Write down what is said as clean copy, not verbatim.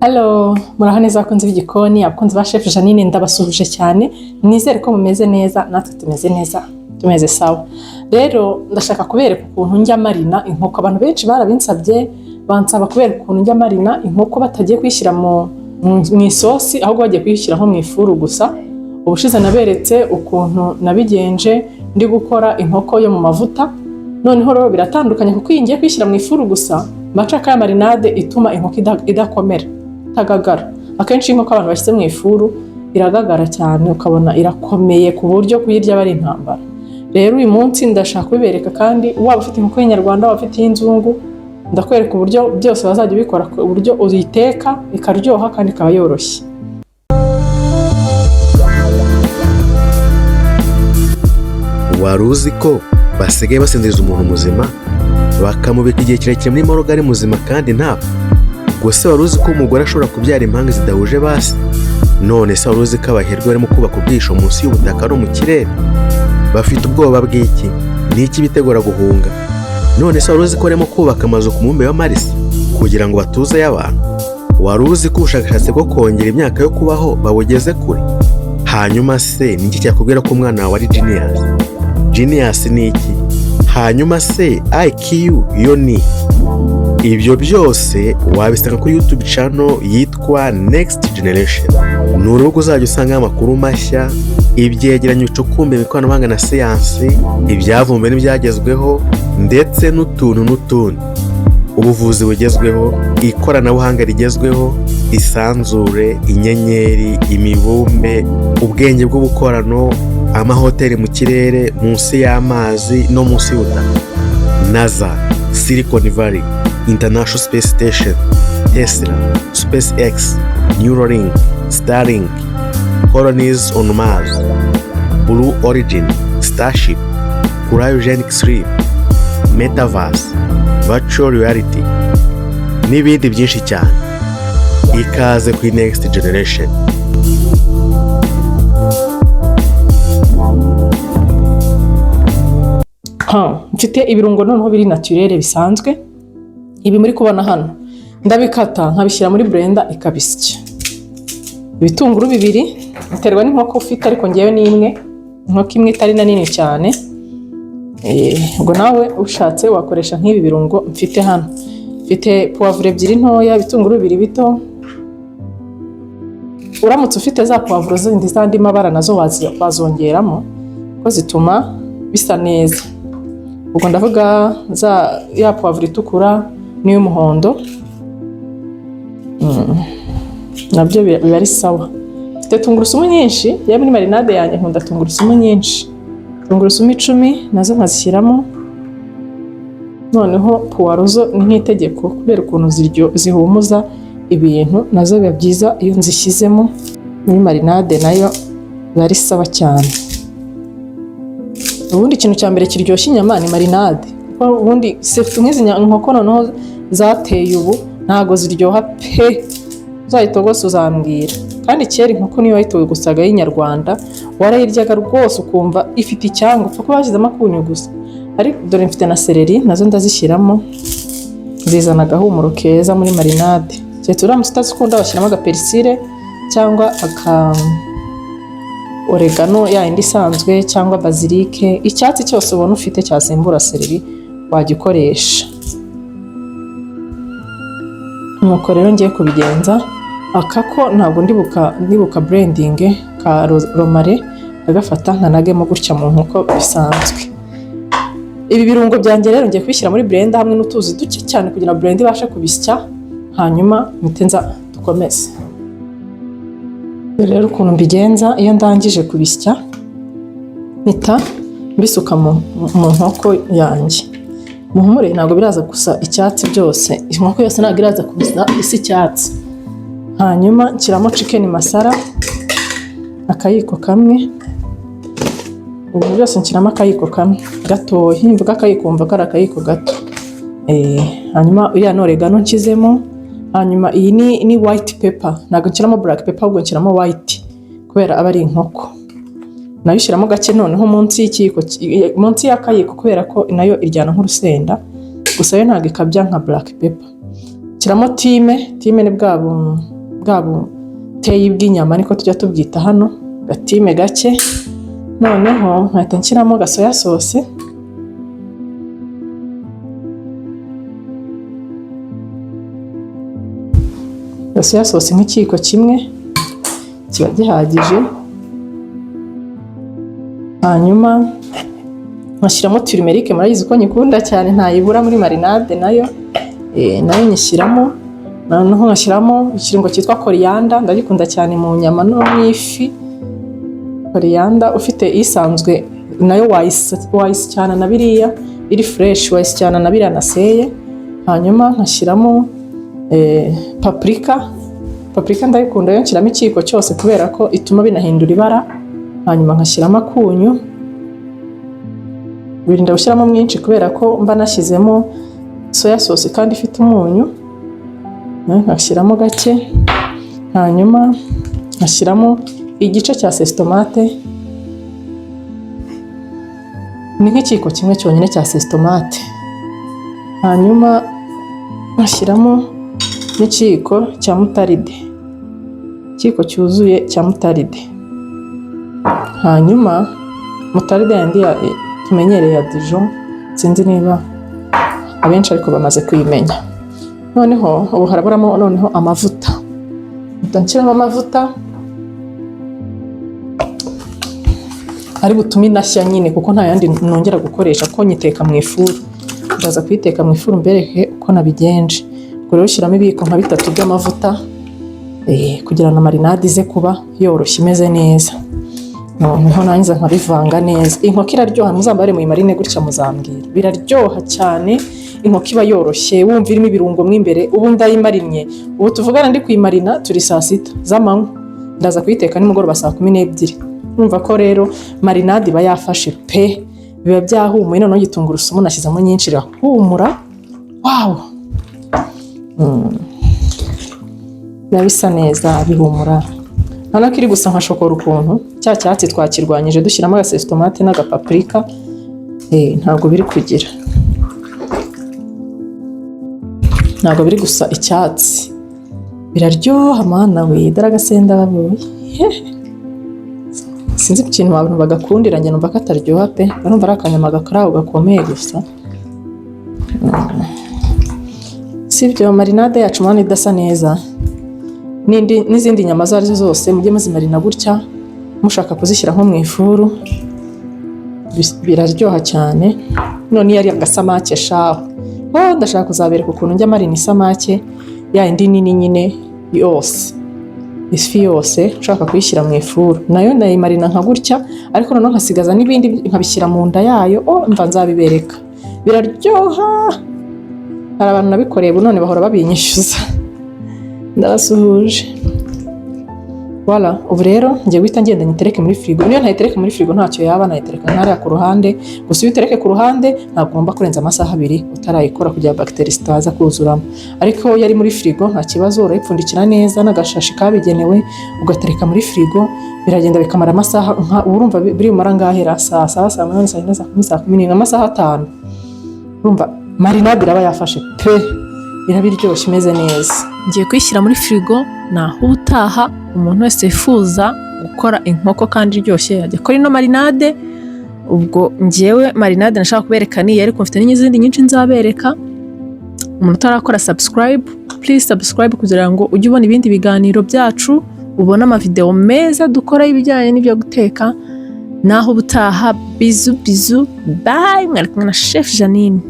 Hello, muraho neza abakunzi b'igikoni, abakunzi ba Chef Janine ndabasuhuje cyane. Nizere ko mumeze neza, natwe tumeze neza, tumeze sawa. Rero ndashaka kubereka ukuntu njya marina inkoko. Abantu benshi barabinsabye, bansaba kubereka ukuntu njya marina inkoko batagiye kwishyira mu isosi, ahubwo bagiye kwishyiraho mu ifuru gusa. Ubushize naberetse ukuntu nabigenje ndi gukora inkoko yo mu mavuta. Noneho rero biratandukanye kuko iyi ngiye kwishyira mu ifuru gusa, bacaka ya marinade ituma inkoko idakomera. Tagagara. Akenshi inkoko abantu bashyize mu ifuru iragagara cyane ukabona irakomeye ku buryo kuyirya bari intambara. Rero uyu munsi ndashaka kubibereka kandi waba ufite inkoko y'inyarwanda, waba ufite y'inzungu, ndakwereka uburyo byose bazajya bikora, uburyo uyiteka ikaryoha kandi ikaba yoroshye. Wari uzi ko basigaye basinziriza umuntu muzima bakamubika igihe kirekire muri moroga ari muzima kandi ntapfa? Gusa wari uzi ko umugore ashobora kubyara impanga zidahuje basi? None se wari uzi ko abaherwe barimo kubaka ubwisho munsi y'ubutaka no mu kirere? Bafite ubwoba bw'iki? N'iki bitegura guhunga? None se wari uzi ko barimo kubaka amazu ku mubumbe wa Mars kugira ngo batuzeyo abantu? Wari uzi ko ubushakashatsi bwo kongera imyaka yo kubaho babugeze kure? Hanyuma se ni iki cyakubwira ko umwana wawe ari genius? Genius ni iki? Hanyuma se IQ yo ni iki? Ibyo byose wabisanga kuri YouTube channel yitwa Next Generation. Ni urubuga uzajya usanga amakuru mashya, ibyegeranyo bicukumbuye mu ikoranabuhanga na siyansi, ibyavumbuwe n'ibyagezweho, ndetse n'utundi. Ubuvuzi bugezweho, ikoranabuhanga rigezweho, isanzure, inyenyeri, imibumbe, ubwenge bw'ubukorano, amahoteli mu kirere, munsi y'amazi no munsi y'ubutaka. NASA, Silicon Valley, International Space Station, Tesla, SpaceX, Neuralink, Starlink, colonies on Mars, Blue Origin, Starship, Cryogenic Sleep, Metaverse, Virtual Reality n'ibindi byinshi cyane. Ikaze kuri Next Generation. Mfite ibirungo noneho biri naturel bisanzwe. Ibi muri kubona hano ndabikata nkabishyira muri blender ikabisya. Ibitunguru bibiri biterwa n'inkoko ufite, ariko ngewe ni imwe, inkoko imwe itari na nini cyane. Ubwo nawe ushatse wakoresha nk'ibi birungo mfite hano. Mfite poivre ebyiri ntoya, ibitunguru bibiri bito. Uramutse ufite za poivre zindi zandi mabara nazo wazongeramo ko zituma bisa neza. Ubwo ndavuga ya poivre itukura n'iy'umuhondo, nabyo biba ari sawa. Mfite tungurusumu nyinshi, yewe muri marinade yanjye nkunda tungurusumu nyinshi. Tungurusumu 10 nazo nkazishyiramo. Noneho puwaro zo ni nk'itegeko kubera ukuntu zihumuza ibintu, nazo biba byiza iyo nzishyizemo muri marinade, nayo biba ari sawa cyane. Ubundi ikintu cya mbere kiryoshya inyama ni marinade. Ubundi nk'izi nkoko noneho zateye ubu ntago ziryoha pe, uzayitogose uzambwira. Kandi kera inkoko niyo wayitogosaga y'inyarwanda warayiryaga rwose ukumva ifite icyanga, upfa kuba bashyizemo akunyu gusa. Ariko dore mfite na seleri nazo ndazishyiramo, zizana agahumuro keza muri marinade. Cyetse uramutse utazikunda washyiramo agaperisile cyangwa oregano ya indi isanzwe cyangwa bazilike. Icyatsi cyose ubona ufite cyasimbura seleri wagikoresha. Nuko rero ngiye kubigenza. Akako ntabwo ndibuka blending ka romare, agafata nkanagemo gutya mu nkoko bisanzwe. Ibi birungo byanjye rero ngiye kubishyira muri blender hamwe n'utuzi duke cyane kugira blend ibashe kubisya, hanyuma mitenza dukomeze. Rero ukuntu mbigenza iyo ndangije kubisya, mpita mbisuka mu nkoko yanjye. Muhumure ntabwo biraza gusa icyatsi byose, inkoko yose ntabwo iraza kuza isi icyatsi. Hanyuma nshyiramo chicken masala akayiko kamwe. Ubu byose nshyiramo akayiko kamwe gatoya, mvuga akayiko mvuga ari akayiko gato. Hanyuma uriya oregano nshyizemo. Hanyuma iyi ni white pepper, ntabwo nshyiramo black pepper ahubwo nshyiramo white kubera aba ari inkoko. Nayo shyiramo gake noneho munsi y'akayiko kubera ko nayo iryana nk'urusenda, gusa yo ntabwo ikabya nka black pepper. Nshyiramo time ni bwa bwa buteyi bw'inyama niko tujya tubwita hano, gatime gake. Noneho nkahita nshyiramo gasoya sauce, gasoya sauce nk'ikiyiko kimwe kiba gihagije. Hanyuma nkashyiramo turmeric, murayizi ko nyikunda cyane, ntayibura muri marinade nayo nyishyiramo. Noneho nkashyiramo ikirungo cyitwa coriander, ndagikunda cyane mu nyama no mu ifi. Coriander ufite isanzwe nayo wayisyana na biriya iri fresh, wayisyana na biriya naseye. Hanyuma nkashyiramo paprika ndayikunda, yo nshyiramo ikiyiko cyose kubera ko ituma binahindura ibara. Hanyuma nkashyiramo akunyu, birinda gushyiramo mwinshi kubera ko mba nashyizemo soya sauce kandi ifite umunyu. Nkashyiramo gake. Hanyuma nkashyiramo igice cya sesitomate, ni nk'ikiyiko kimwe cyonyine cya sesitomate. Hanyuma nkashyiramo n'ikiyiko cya mutaride, ikiyiko cyuzuye cya mutaride. Hanyuma mutaride yandi tumenyereye ya Dijon, sinzi niba abenshi ariko bamaze kuyimenya. Noneho ubu haraburamo noneho amavuta, nshyiramo amavuta ari butume inashya nyine, kuko nta yandi nongera gukoresha, ko nyiteka mu ifuru. Ndaza kuyiteka mu ifuru mbereke uko nabigenje. Ubwo rero ushyiramo ibiyiko nka 3 by'amavuta kugira na marinade ize kuba yoroshye imeze neza. Noneho nangiza nkabivanga neza. Inkoko iraryoha, muzambare muyimarine gutya muzambwira, biraryoha cyane. Inkoko iba yoroshye, wumva irimo ibirungo mo imbere. Ubu ndayimarinye, ubu tuvugana ndi kuyimarina turi saa 6 z'amanywa, ndaza kuyiteka nimugoroba saa 12. Numva ko rero marinade iba yafashe pe, biba byahumuye. Noneho igitungurusumu nashyizemo nyinshi, irahumura. Wow, biba bisa neza, bihumura. Hano kiri gusa nka shokora ukuntu, cya cyatsi twakirwanyije dushyiramo agasesitomate n'agapaprika, ntabwo biri kugira, ntabwo biri gusa icyatsi. Biraryoha mana we, dore agasenda babuye. Sinzi ikintu abantu bagakundira, njye numva kataryoha pe, numva ari akanyama gakaraho gakomeye gusa. Sibyo, marinade yacu mana idasa neza. N'izindi nyama zo arizo zose mujye muzimarina gutya, mushaka kuzishyira nko mu ifuru, biraryoha cyane. None yari agasamake shaho, ndashaka kuzabereka ukuntu njya marina isamake ya indi nini nyine yose, ifi yose ushaka kuyishyira mu ifuru, nayo ndayimarina nka gutya, ariko noneho nkasigaza n'ibindi nkabishyira mu nda yayo. Mva nzabibereka, biraryoha. Hari abantu nabikoreye none bahora babinyishyuza. Ndabasuhuje. Voilà, ubu rero ngiye guhita ngenda nyitereke muri frigo. Niyo ntayitereke muri frigo ntacyo yaba, nayitereka ntariya ku ruhande. Gusa iyo utereke ku ruhande ntabwo ugomba kurenza amasaha 2 utarayikora kugira bagiteri zitaza kuzuramo. Ariko yari muri frigo nta kibazo, urayipfundikira neza n'agashashi kabigenewe, ugatereka muri frigo, biragenda bikamara amasaha urumva biri umara ngahera saa 8 saa 10 amasaha 5. Urumva marinade iraba yafashe pe, irabiryoshye imeze neza. Ngiye kuyishyira muri frigo, naho utaha umuntu wese yifuza gukora inkoko kandi iryoshye yajya kora ino marinade. Ubwo ngewe marinade nashaka kubereka niyi, ariko mfite n'izindi nyinshi nzabereka. Umuntu utarakora subscribe, please subscribe kugira ngo ujye ubona ibindi biganiro byacu, ubona amavideo meza dukora y'ibijyanye n'ibyo guteka. Naho ubutaha, bizu, bye, mwari kumwe na Chef Jeannine.